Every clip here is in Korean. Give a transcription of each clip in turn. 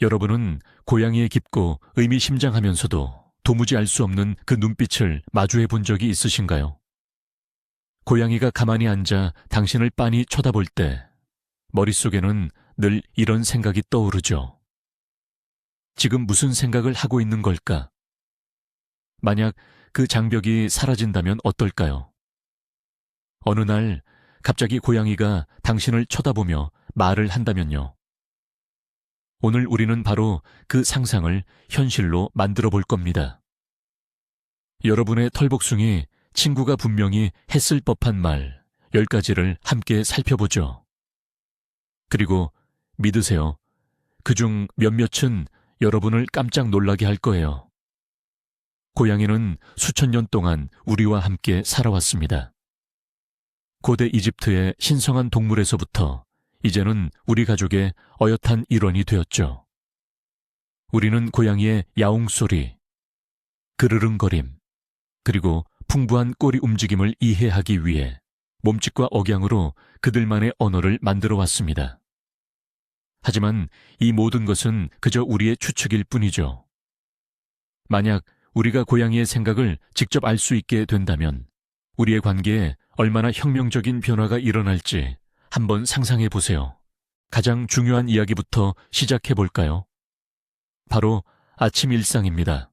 여러분은 고양이의 깊고 의미심장하면서도 도무지 알 수 없는 그 눈빛을 마주해 본 적이 있으신가요? 고양이가 가만히 앉아 당신을 빤히 쳐다볼 때 머릿속에는 늘 이런 생각이 떠오르죠. 지금 무슨 생각을 하고 있는 걸까? 만약 그 장벽이 사라진다면 어떨까요? 어느 날 갑자기 고양이가 당신을 쳐다보며 말을 한다면요. 오늘 우리는 바로 그 상상을 현실로 만들어 볼 겁니다. 여러분의 털복숭이 친구가 분명히 했을 법한 말 10가지를 함께 살펴보죠. 그리고 믿으세요. 그중 몇몇은 여러분을 깜짝 놀라게 할 거예요. 고양이는 수천 년 동안 우리와 함께 살아왔습니다. 고대 이집트의 신성한 동물에서부터 이제는 우리 가족의 어엿한 일원이 되었죠. 우리는 고양이의 야옹소리, 그르릉거림, 그리고 풍부한 꼬리 움직임을 이해하기 위해 몸짓과 억양으로 그들만의 언어를 만들어 왔습니다. 하지만 이 모든 것은 그저 우리의 추측일 뿐이죠. 만약 우리가 고양이의 생각을 직접 알 수 있게 된다면 우리의 관계에 얼마나 혁명적인 변화가 일어날지 한번 상상해 보세요. 가장 중요한 이야기부터 시작해 볼까요? 바로 아침 일상입니다.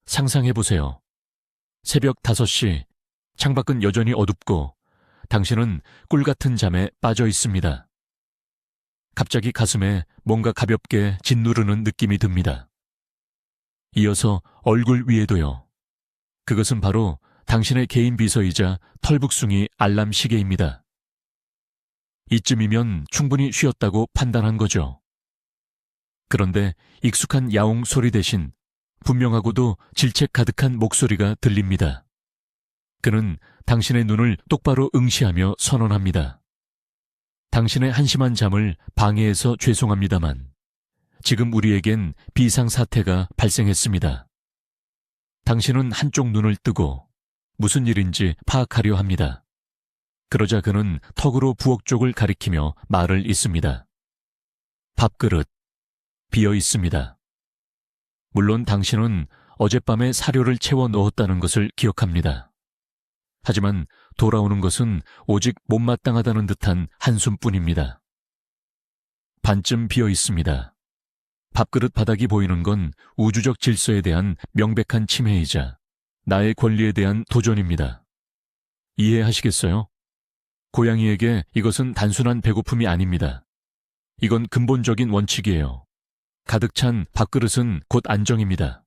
상상해 보세요. 새벽 5시, 창밖은 여전히 어둡고 당신은 꿀 같은 잠에 빠져 있습니다. 갑자기 가슴에 뭔가 가볍게 짓누르는 느낌이 듭니다. 이어서 얼굴 위에도요. 그것은 바로 당신의 개인 비서이자 털북숭이 알람 시계입니다. 이쯤이면 충분히 쉬었다고 판단한 거죠. 그런데 익숙한 야옹 소리 대신 분명하고도 질책 가득한 목소리가 들립니다. 그는 당신의 눈을 똑바로 응시하며 선언합니다. 당신의 한심한 잠을 방해해서 죄송합니다만 지금 우리에겐 비상사태가 발생했습니다. 당신은 한쪽 눈을 뜨고 무슨 일인지 파악하려 합니다. 그러자 그는 턱으로 부엌 쪽을 가리키며 말을 잇습니다. 밥그릇, 비어 있습니다. 물론 당신은 어젯밤에 사료를 채워 넣었다는 것을 기억합니다. 하지만 돌아오는 것은 오직 못마땅하다는 듯한 한숨뿐입니다. 반쯤 비어 있습니다. 밥그릇 바닥이 보이는 건 우주적 질서에 대한 명백한 침해이자 나의 권리에 대한 도전입니다. 이해하시겠어요? 고양이에게 이것은 단순한 배고픔이 아닙니다. 이건 근본적인 원칙이에요. 가득 찬 밥그릇은 곧 안정입니다.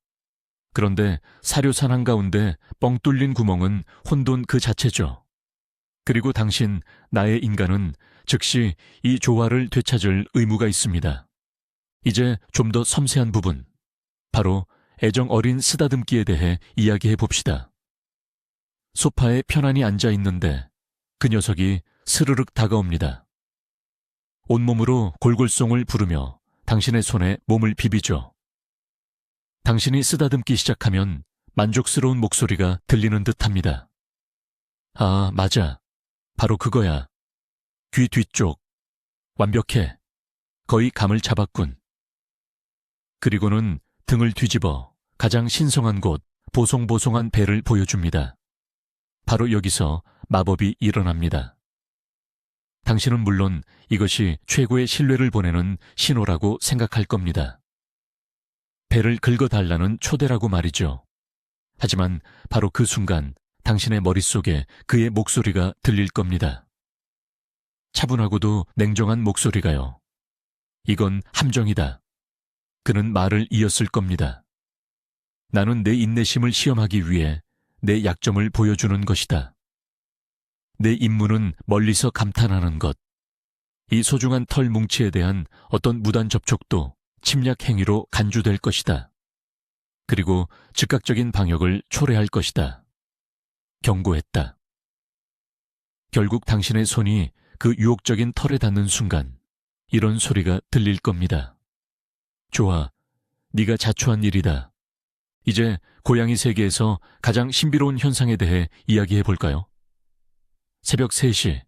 그런데 사료산 한가운데 뻥 뚫린 구멍은 혼돈 그 자체죠. 그리고 당신, 나의 인간은 즉시 이 조화를 되찾을 의무가 있습니다. 이제 좀 더 섬세한 부분, 바로 애정 어린 쓰다듬기에 대해 이야기해 봅시다. 소파에 편안히 앉아 있는데 그 녀석이 스르륵 다가옵니다. 온몸으로 골골송을 부르며 당신의 손에 몸을 비비죠. 당신이 쓰다듬기 시작하면 만족스러운 목소리가 들리는 듯합니다. 아, 맞아. 바로 그거야. 귀 뒤쪽. 완벽해. 거의 감을 잡았군. 그리고는 등을 뒤집어 가장 신성한 곳, 보송보송한 배를 보여줍니다. 바로 여기서 마법이 일어납니다. 당신은 물론 이것이 최고의 신뢰를 보내는 신호라고 생각할 겁니다. 배를 긁어달라는 초대라고 말이죠. 하지만 바로 그 순간 당신의 머릿속에 그의 목소리가 들릴 겁니다. 차분하고도 냉정한 목소리가요. 이건 함정이다. 그는 말을 이었을 겁니다. 나는 내 인내심을 시험하기 위해 내 약점을 보여주는 것이다. 내 임무는 멀리서 감탄하는 것. 이 소중한 털 뭉치에 대한 어떤 무단 접촉도 침략 행위로 간주될 것이다. 그리고 즉각적인 방역을 초래할 것이다. 경고했다. 결국 당신의 손이 그 유혹적인 털에 닿는 순간 이런 소리가 들릴 겁니다. 좋아, 네가 자초한 일이다. 이제 고양이 세계에서 가장 신비로운 현상에 대해 이야기해 볼까요? 새벽 3시,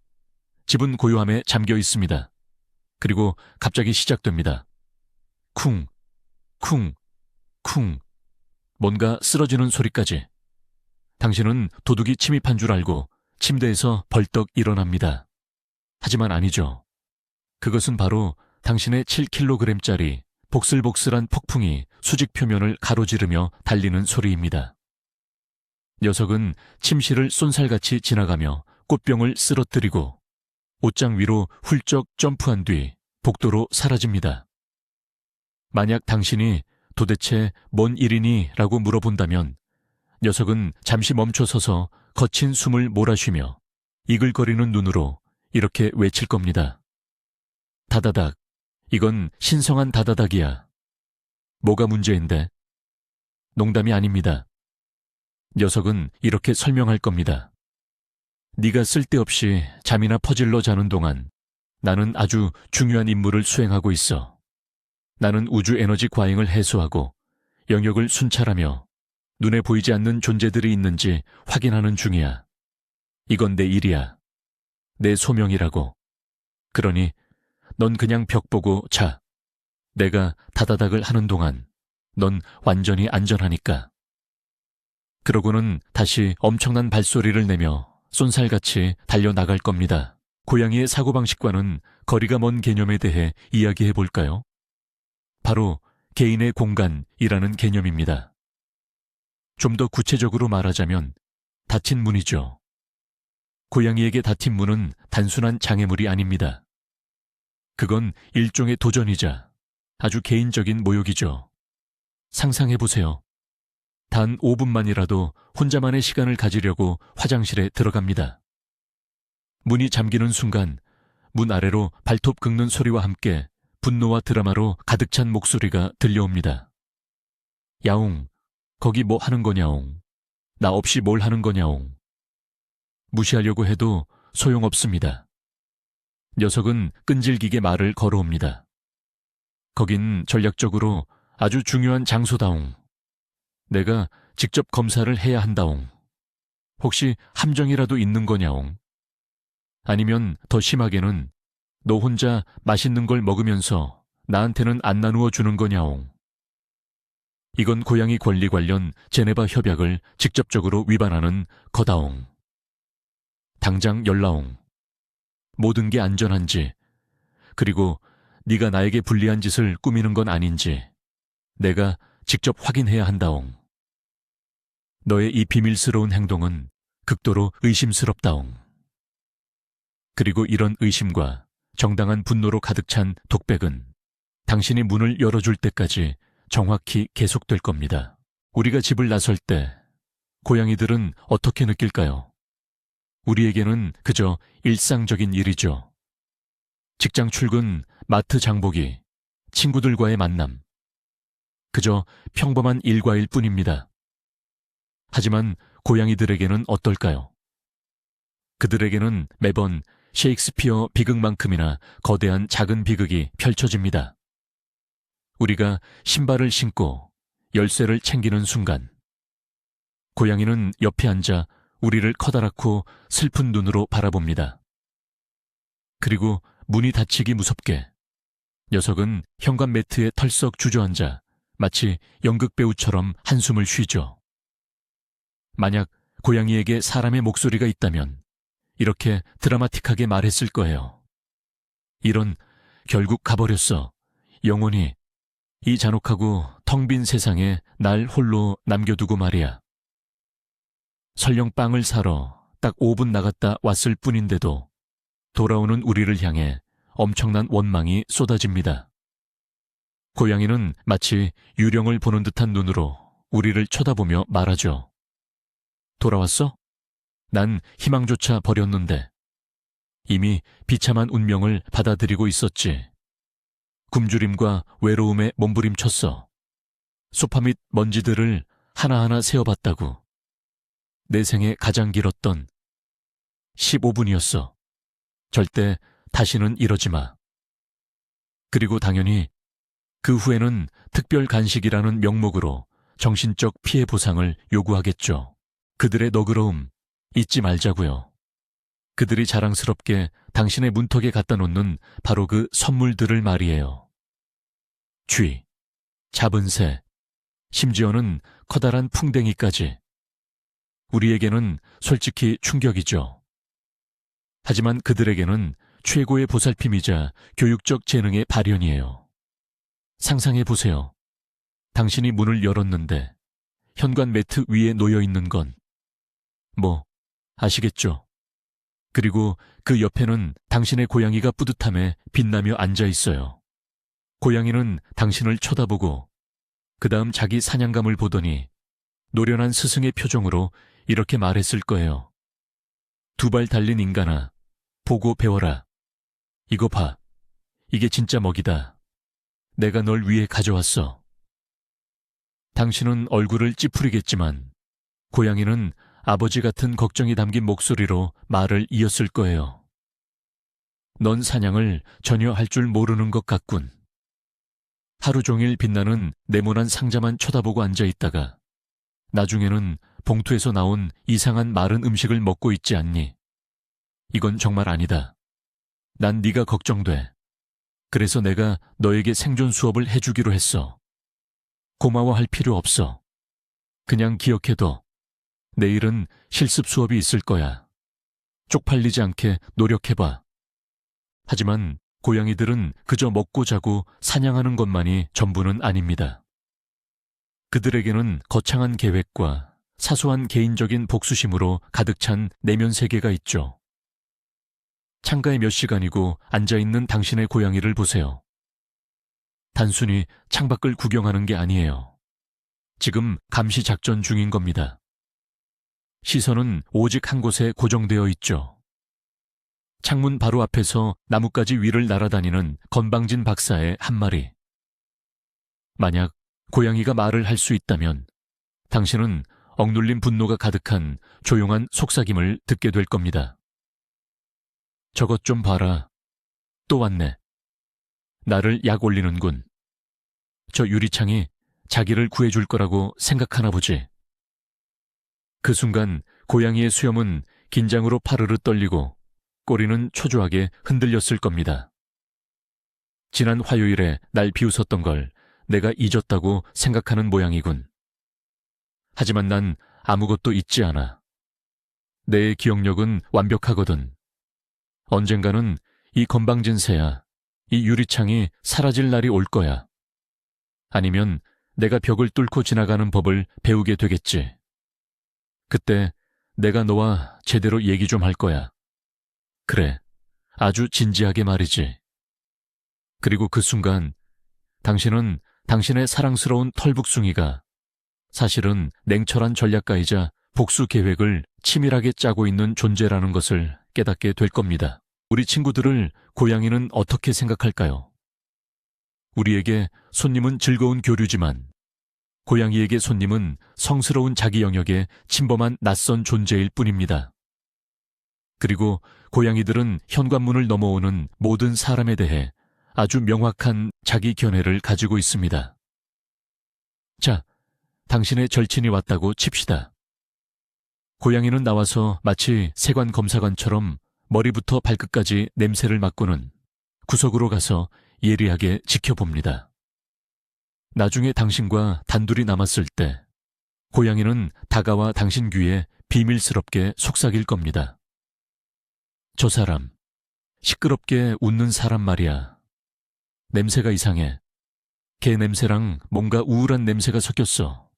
집은 고요함에 잠겨 있습니다. 그리고 갑자기 시작됩니다. 쿵, 쿵, 쿵. 뭔가 쓰러지는 소리까지. 당신은 도둑이 침입한 줄 알고 침대에서 벌떡 일어납니다. 하지만 아니죠. 그것은 바로 당신의 7kg짜리 복슬복슬한 폭풍이 수직 표면을 가로지르며 달리는 소리입니다. 녀석은 침실을 쏜살같이 지나가며 꽃병을 쓰러뜨리고 옷장 위로 훌쩍 점프한 뒤 복도로 사라집니다. 만약 당신이 도대체 뭔 일이니? 라고 물어본다면 녀석은 잠시 멈춰서서 거친 숨을 몰아쉬며 이글거리는 눈으로 이렇게 외칠 겁니다. 다다닥, 이건 신성한 다다닥이야. 뭐가 문제인데? 농담이 아닙니다. 녀석은 이렇게 설명할 겁니다. 네가 쓸데없이 잠이나 퍼질러 자는 동안 나는 아주 중요한 임무를 수행하고 있어. 나는 우주 에너지 과잉을 해소하고 영역을 순찰하며 눈에 보이지 않는 존재들이 있는지 확인하는 중이야. 이건 내 일이야. 내 소명이라고. 그러니 넌 그냥 벽 보고 자. 내가 다다닥을 하는 동안 넌 완전히 안전하니까. 그러고는 다시 엄청난 발소리를 내며 쏜살같이 달려나갈 겁니다. 고양이의 사고방식과는 거리가 먼 개념에 대해 이야기해 볼까요? 바로 개인의 공간이라는 개념입니다. 좀 더 구체적으로 말하자면 닫힌 문이죠. 고양이에게 닫힌 문은 단순한 장애물이 아닙니다. 그건 일종의 도전이자 아주 개인적인 모욕이죠. 상상해보세요. 단 5분만이라도 혼자만의 시간을 가지려고 화장실에 들어갑니다. 문이 잠기는 순간 문 아래로 발톱 긁는 소리와 함께 분노와 드라마로 가득 찬 목소리가 들려옵니다. 야옹, 거기 뭐 하는 거냐옹. 나 없이 뭘 하는 거냐옹. 무시하려고 해도 소용없습니다. 녀석은 끈질기게 말을 걸어옵니다. 거긴 전략적으로 아주 중요한 장소다옹. 내가 직접 검사를 해야 한다옹. 혹시 함정이라도 있는 거냐옹. 아니면 더 심하게는 너 혼자 맛있는 걸 먹으면서 나한테는 안 나누어 주는 거냐옹. 이건 고양이 권리 관련 제네바 협약을 직접적으로 위반하는 거다옹. 당장 연라옹. 모든 게 안전한지, 그리고 네가 나에게 불리한 짓을 꾸미는 건 아닌지 내가 직접 확인해야 한다옹. 너의 이 비밀스러운 행동은 극도로 의심스럽다옹. 그리고 이런 의심과 정당한 분노로 가득 찬 독백은 당신이 문을 열어줄 때까지 정확히 계속될 겁니다. 우리가 집을 나설 때 고양이들은 어떻게 느낄까요? 우리에게는 그저 일상적인 일이죠. 직장 출근, 마트 장보기, 친구들과의 만남. 그저 평범한 일과일 뿐입니다. 하지만 고양이들에게는 어떨까요? 그들에게는 매번 셰익스피어 비극만큼이나 거대한 작은 비극이 펼쳐집니다. 우리가 신발을 신고 열쇠를 챙기는 순간, 고양이는 옆에 앉아 우리를 커다랗고 슬픈 눈으로 바라봅니다. 그리고 문이 닫히기 무섭게 녀석은 현관 매트에 털썩 주저앉아 마치 연극배우처럼 한숨을 쉬죠. 만약 고양이에게 사람의 목소리가 있다면 이렇게 드라마틱하게 말했을 거예요. 이런, 결국 가버렸어. 영원히 이 잔혹하고 텅 빈 세상에 날 홀로 남겨두고 말이야. 설령 빵을 사러 딱 5분 나갔다 왔을 뿐인데도 돌아오는 우리를 향해 엄청난 원망이 쏟아집니다. 고양이는 마치 유령을 보는 듯한 눈으로 우리를 쳐다보며 말하죠. 돌아왔어? 난 희망조차 버렸는데 이미 비참한 운명을 받아들이고 있었지. 굶주림과 외로움에 몸부림쳤어. 소파 밑 먼지들을 하나하나 세어봤다고. 내 생에 가장 길었던 15분이었어. 절대 다시는 이러지 마. 그리고 당연히 그 후에는 특별 간식이라는 명목으로 정신적 피해 보상을 요구하겠죠. 그들의 너그러움 잊지 말자고요. 그들이 자랑스럽게 당신의 문턱에 갖다 놓는 바로 그 선물들을 말이에요. 쥐. 작은 새, 심지어는 커다란 풍뎅이까지. 우리에게는 솔직히 충격이죠. 하지만 그들에게는 최고의 보살핌이자 교육적 재능의 발현이에요. 상상해 보세요. 당신이 문을 열었는데 현관 매트 위에 놓여 있는 건 아시겠죠? 그리고 그 옆에는 당신의 고양이가 뿌듯함에 빛나며 앉아 있어요. 고양이는 당신을 쳐다보고 그 다음 자기 사냥감을 보더니 노련한 스승의 표정으로 이렇게 말했을 거예요. 2발 달린 인간아, 보고 배워라. 이거 봐. 이게 진짜 먹이다. 내가 널 위해 가져왔어. 당신은 얼굴을 찌푸리겠지만 고양이는 아버지 같은 걱정이 담긴 목소리로 말을 이었을 거예요. 넌 사냥을 전혀 할 줄 모르는 것 같군. 하루 종일 빛나는 네모난 상자만 쳐다보고 앉아 있다가 나중에는 봉투에서 나온 이상한 마른 음식을 먹고 있지 않니? 이건 정말 아니다. 난 네가 걱정돼. 그래서 내가 너에게 생존 수업을 해주기로 했어. 고마워할 필요 없어. 그냥 기억해둬. 내일은 실습 수업이 있을 거야. 쪽팔리지 않게 노력해봐. 하지만 고양이들은 그저 먹고 자고 사냥하는 것만이 전부는 아닙니다. 그들에게는 거창한 계획과 사소한 개인적인 복수심으로 가득 찬 내면 세계가 있죠. 창가에 몇 시간이고 앉아있는 당신의 고양이를 보세요. 단순히 창밖을 구경하는 게 아니에요. 지금 감시 작전 중인 겁니다. 시선은 오직 한 곳에 고정되어 있죠. 창문 바로 앞에서 나뭇가지 위를 날아다니는 건방진 박사의 한 마리. 만약 고양이가 말을 할 수 있다면 당신은 억눌린 분노가 가득한 조용한 속삭임을 듣게 될 겁니다. 저것 좀 봐라. 또 왔네. 나를 약 올리는군. 저 유리창이 자기를 구해줄 거라고 생각하나 보지. 그 순간 고양이의 수염은 긴장으로 파르르 떨리고 꼬리는 초조하게 흔들렸을 겁니다. 지난 화요일에 날 비웃었던 걸 내가 잊었다고 생각하는 모양이군. 하지만 난 아무것도 잊지 않아. 내 기억력은 완벽하거든. 언젠가는 이 건방진 새야, 이 유리창이 사라질 날이 올 거야. 아니면 내가 벽을 뚫고 지나가는 법을 배우게 되겠지. 그때 내가 너와 제대로 얘기 좀 할 거야. 그래, 아주 진지하게 말이지. 그리고 그 순간 당신은 당신의 사랑스러운 털북숭이가 사실은 냉철한 전략가이자 복수 계획을 치밀하게 짜고 있는 존재라는 것을 깨닫게 될 겁니다. 우리 친구들을 고양이는 어떻게 생각할까요? 우리에게 손님은 즐거운 교류지만 고양이에게 손님은 성스러운 자기 영역에 침범한 낯선 존재일 뿐입니다. 그리고 고양이들은 현관문을 넘어오는 모든 사람에 대해 아주 명확한 자기 견해를 가지고 있습니다. 자, 당신의 절친이 왔다고 칩시다. 고양이는 나와서 마치 세관 검사관처럼 머리부터 발끝까지 냄새를 맡고는 구석으로 가서 예리하게 지켜봅니다. 나중에 당신과 단둘이 남았을 때 고양이는 다가와 당신 귀에 비밀스럽게 속삭일 겁니다. 저 사람, 시끄럽게 웃는 사람 말이야. 냄새가 이상해. 개 냄새랑 뭔가 우울한 냄새가 섞였어.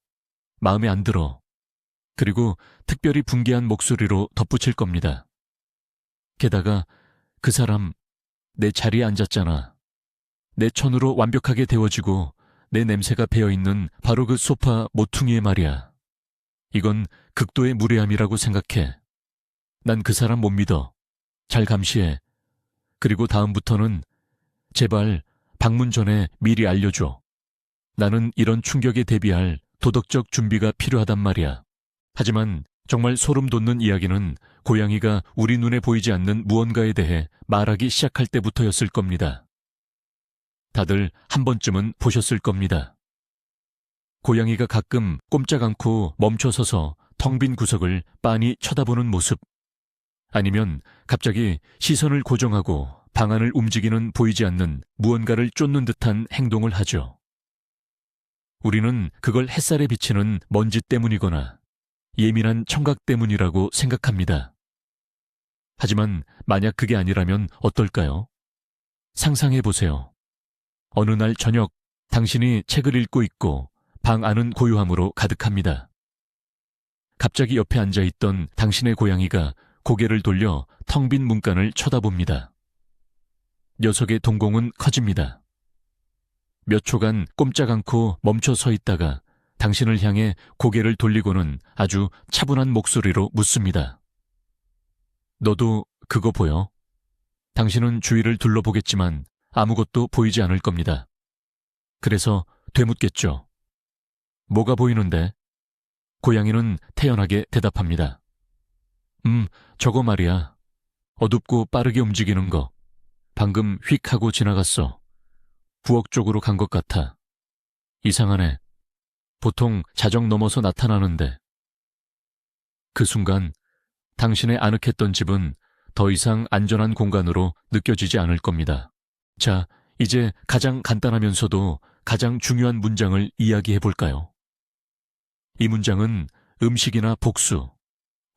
마음에 안 들어. 그리고 특별히 분개한 목소리로 덧붙일 겁니다. 게다가 그 사람 내 자리에 앉았잖아. 내 천으로 완벽하게 데워지고 내 냄새가 배어있는 바로 그 소파 모퉁이에 말이야. 이건 극도의 무례함이라고 생각해. 난 그 사람 못 믿어. 잘 감시해. 그리고 다음부터는 제발 방문 전에 미리 알려줘. 나는 이런 충격에 대비할 도덕적 준비가 필요하단 말이야. 하지만 정말 소름 돋는 이야기는 고양이가 우리 눈에 보이지 않는 무언가에 대해 말하기 시작할 때부터였을 겁니다. 다들 한 번쯤은 보셨을 겁니다. 고양이가 가끔 꼼짝 않고 멈춰서서 텅 빈 구석을 빤히 쳐다보는 모습. 아니면 갑자기 시선을 고정하고 방안을 움직이는 보이지 않는 무언가를 쫓는 듯한 행동을 하죠. 우리는 그걸 햇살에 비치는 먼지 때문이거나 예민한 청각 때문이라고 생각합니다. 하지만 만약 그게 아니라면 어떨까요? 상상해 보세요. 어느 날 저녁 당신이 책을 읽고 있고 방 안은 고요함으로 가득합니다. 갑자기 옆에 앉아있던 당신의 고양이가 고개를 돌려 텅 빈 문간을 쳐다봅니다. 녀석의 동공은 커집니다. 몇 초간 꼼짝 않고 멈춰 서 있다가 당신을 향해 고개를 돌리고는 아주 차분한 목소리로 묻습니다. 너도 그거 보여? 당신은 주위를 둘러보겠지만 아무것도 보이지 않을 겁니다. 그래서 되묻겠죠. 뭐가 보이는데? 고양이는 태연하게 대답합니다. 저거 말이야. 어둡고 빠르게 움직이는 거. 방금 휙 하고 지나갔어. 부엌 쪽으로 간 것 같아. 이상하네. 보통 자정 넘어서 나타나는데. 그 순간 당신의 아늑했던 집은 더 이상 안전한 공간으로 느껴지지 않을 겁니다. 자, 이제 가장 간단하면서도 가장 중요한 문장을 이야기해 볼까요? 이 문장은 음식이나 복수,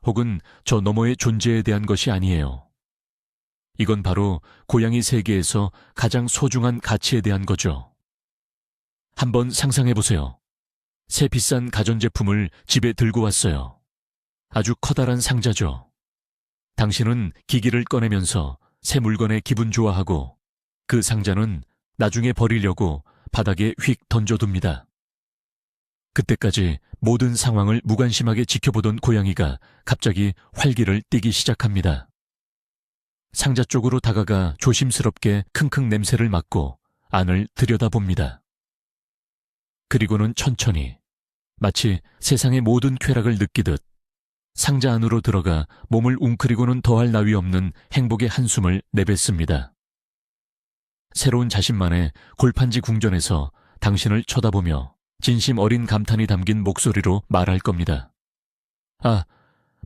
혹은 저 너머의 존재에 대한 것이 아니에요. 이건 바로 고양이 세계에서 가장 소중한 가치에 대한 거죠. 한번 상상해 보세요. 새 비싼 가전제품을 집에 들고 왔어요. 아주 커다란 상자죠. 당신은 기기를 꺼내면서 새 물건에 기분 좋아하고 그 상자는 나중에 버리려고 바닥에 휙 던져둡니다. 그때까지 모든 상황을 무관심하게 지켜보던 고양이가 갑자기 활기를 띠기 시작합니다. 상자 쪽으로 다가가 조심스럽게 킁킁 냄새를 맡고 안을 들여다봅니다. 그리고는 천천히 마치 세상의 모든 쾌락을 느끼듯 상자 안으로 들어가 몸을 웅크리고는 더할 나위 없는 행복의 한숨을 내뱉습니다. 새로운 자신만의 골판지 궁전에서 당신을 쳐다보며 진심 어린 감탄이 담긴 목소리로 말할 겁니다. 아,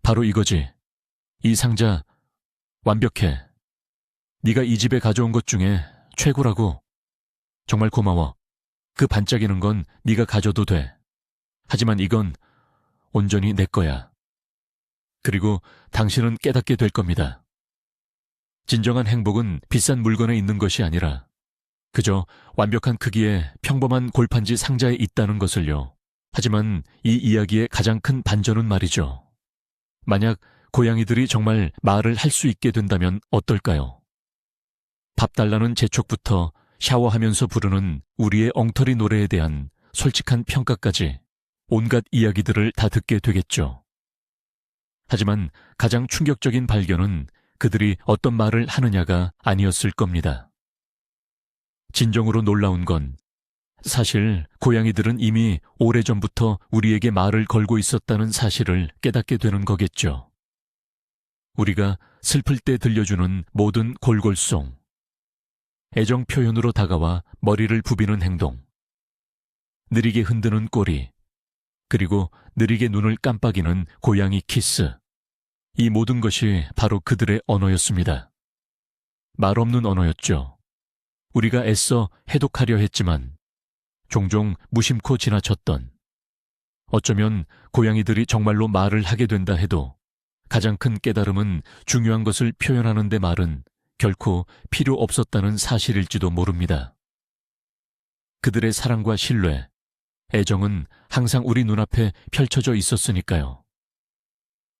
바로 이거지. 이 상자 완벽해. 네가 이 집에 가져온 것 중에 최고라고. 정말 고마워. 그 반짝이는 건 네가 가져도 돼. 하지만 이건 온전히 내 거야. 그리고 당신은 깨닫게 될 겁니다. 진정한 행복은 비싼 물건에 있는 것이 아니라 그저 완벽한 크기의 평범한 골판지 상자에 있다는 것을요. 하지만 이 이야기의 가장 큰 반전은 말이죠. 만약 고양이들이 정말 말을 할 수 있게 된다면 어떨까요? 밥 달라는 재촉부터 샤워하면서 부르는 우리의 엉터리 노래에 대한 솔직한 평가까지 온갖 이야기들을 다 듣게 되겠죠. 하지만 가장 충격적인 발견은 그들이 어떤 말을 하느냐가 아니었을 겁니다. 진정으로 놀라운 건 사실 고양이들은 이미 오래전부터 우리에게 말을 걸고 있었다는 사실을 깨닫게 되는 거겠죠. 우리가 슬플 때 들려주는 모든 골골송, 애정 표현으로 다가와 머리를 부비는 행동, 느리게 흔드는 꼬리, 그리고 느리게 눈을 깜빡이는 고양이 키스. 이 모든 것이 바로 그들의 언어였습니다. 말 없는 언어였죠. 우리가 애써 해독하려 했지만 종종 무심코 지나쳤던, 어쩌면 고양이들이 정말로 말을 하게 된다 해도 가장 큰 깨달음은 중요한 것을 표현하는 데 말은 결코 필요 없었다는 사실일지도 모릅니다. 그들의 사랑과 신뢰, 애정은 항상 우리 눈앞에 펼쳐져 있었으니까요.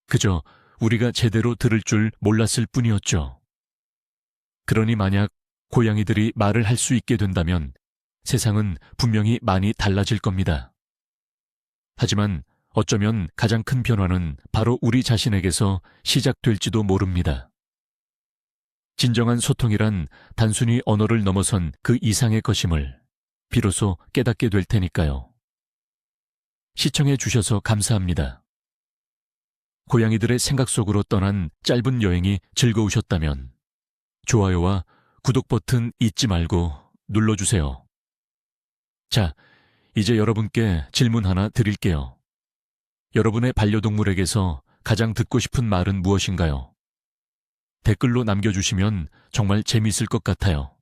그저 우리가 제대로 들을 줄 몰랐을 뿐이었죠. 그러니 만약 고양이들이 말을 할 수 있게 된다면 세상은 분명히 많이 달라질 겁니다. 하지만 어쩌면 가장 큰 변화는 바로 우리 자신에게서 시작될지도 모릅니다. 진정한 소통이란 단순히 언어를 넘어선 그 이상의 것임을 비로소 깨닫게 될 테니까요. 시청해 주셔서 감사합니다. 고양이들의 생각 속으로 떠난 짧은 여행이 즐거우셨다면 좋아요와 구독 버튼 잊지 말고 눌러주세요. 자, 이제 여러분께 질문 하나 드릴게요. 여러분의 반려동물에게서 가장 듣고 싶은 말은 무엇인가요? 댓글로 남겨주시면 정말 재미있을 것 같아요.